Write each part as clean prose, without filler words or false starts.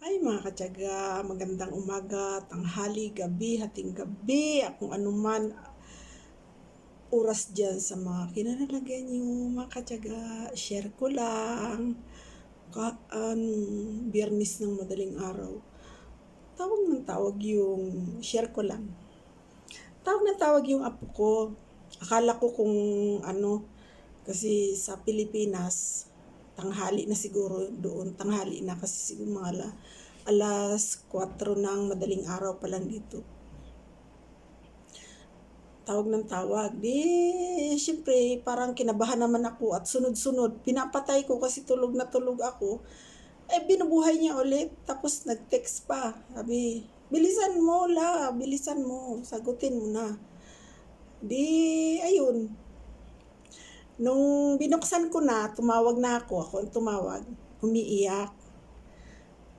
Ay mga katyaga, magandang umaga, tanghali, gabi, hating gabi, kung anuman oras dyan sa mga kinaralagyan nyo, mga katyaga, share ko lang, biyernes ng madaling araw. Tawag ng tawag yung, share ko lang. Tawag ng tawag yung apo ko. Akala ko kung ano, kasi sa Pilipinas, tanghali na siguro doon, tanghali na kasi siguro mga alas 4 ng madaling araw pa lang dito. Tawag ng tawag. Syempre, parang kinabahan naman ako at sunod-sunod. Pinapatay ko kasi tulog na tulog ako. Binubuhay niya ulit. Tapos nag-text pa. Sabi, bilisan mo la, bilisan mo. Sagutin mo na. Ayun. Nung binuksan ko na, tumawag na ako. Ako ang tumawag. Umiiyak.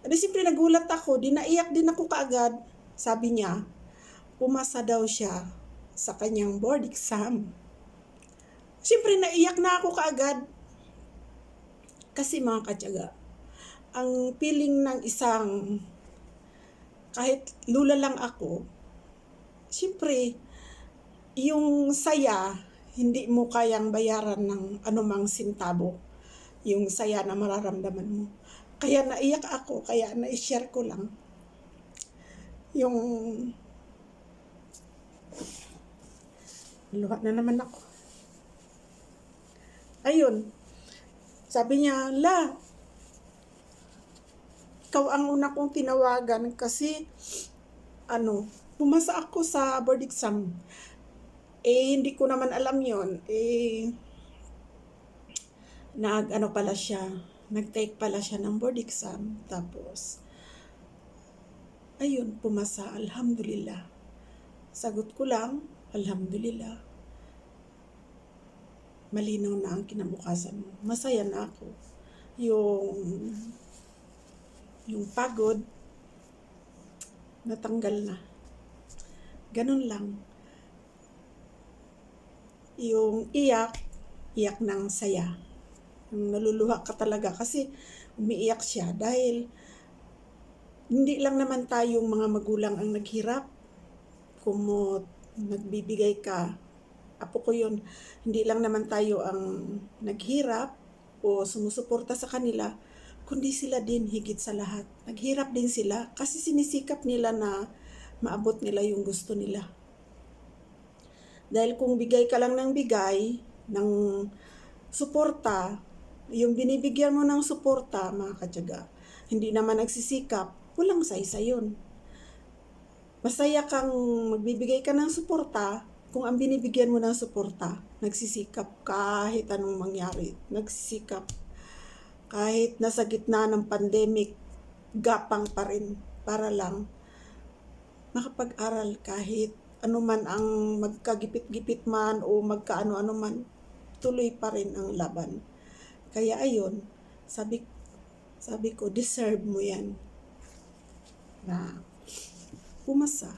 Siyempre nagulat ako. Naiyak din ako kaagad. Sabi niya, pumasa daw siya sa kanyang board exam. Siyempre naiyak na ako kaagad. Kasi mga katyaga, ang feeling ng isang, kahit lula lang ako, siyempre, yung saya, hindi mo kayang bayaran ng anumang sintabo. Yung saya na mararamdaman mo. Kaya naiyak ako, kaya na-share ko lang. Yung luha na naman ako. Ayun. Sabi niya, la, ikaw ang una kong tinawagan kasi pumasa ako sa board exam. Hindi ko naman alam yon. Nag-take pala siya ng board exam. Tapos, ayun, pumasa, alhamdulillah. Sagot ko lang, alhamdulillah. Malinaw na ang kinabukasan mo. Masaya na ako. Yung pagod, natanggal na. Ganun lang. Yung iyak ng saya. Naluluha ka talaga kasi umiiyak siya dahil hindi lang naman tayong mga magulang ang naghirap. Kumot, nagbibigay ka. Apo ko yun, hindi lang naman tayo ang naghirap o sumusuporta sa kanila, kundi sila din higit sa lahat. Naghirap din sila kasi sinisikap nila na maabot nila yung gusto nila. Dahil kung bigay ka lang ng bigay ng suporta, yung binibigyan mo ng suporta, mga katyaga, hindi naman nagsisikap, walang saysa yun. Masaya kang magbibigay ka ng suporta kung ang binibigyan mo ng suporta, nagsisikap kahit anong mangyari, nagsisikap. Kahit nasa gitna ng pandemic, gapang pa rin para lang makapag-aral kahit anuman ang magkagipit-gipit man o magkaano-ano man, tuloy pa rin ang laban. Kaya ayun, sabi ko, deserve mo yan na pumasa.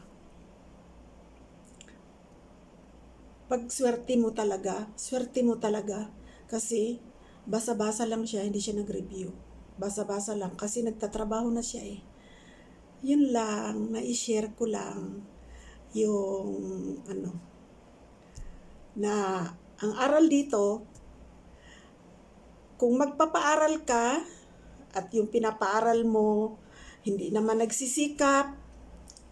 Pag swerte mo talaga kasi basa-basa lang siya, hindi siya nag-review. Basa-basa lang kasi nagtatrabaho na siya eh. Yun lang, na-share ko lang yung na ang aral dito, kung magpapaaral ka at yung pinapaaral mo, hindi naman nagsisikap,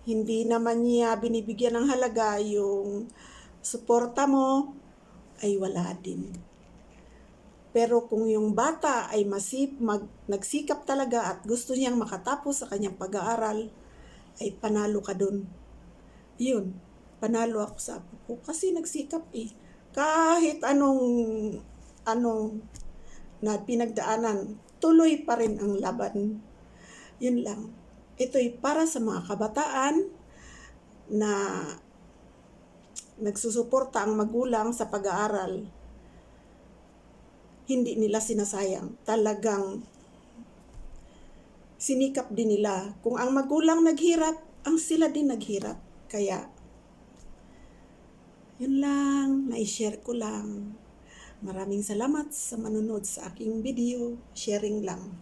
hindi naman niya binibigyan ng halaga yung suporta mo, ay wala din. Pero kung yung bata ay nagsikap talaga at gusto niyang makatapos sa kanyang pag-aaral, ay panalo ka dun. Yun, panalo ako sa apo ko kasi nagsikap eh. Kahit anong na pinagdaanan, tuloy pa rin ang laban. Yun lang. Ito'y para sa mga kabataan na nagsusuporta ang magulang sa pag-aaral. Hindi nila sinasayang. Talagang sinikap din nila. Kung ang magulang naghirap, ang sila din naghirap. Kaya, yun lang, na-share ko lang. Maraming salamat sa manunod sa aking video. Sharing lang.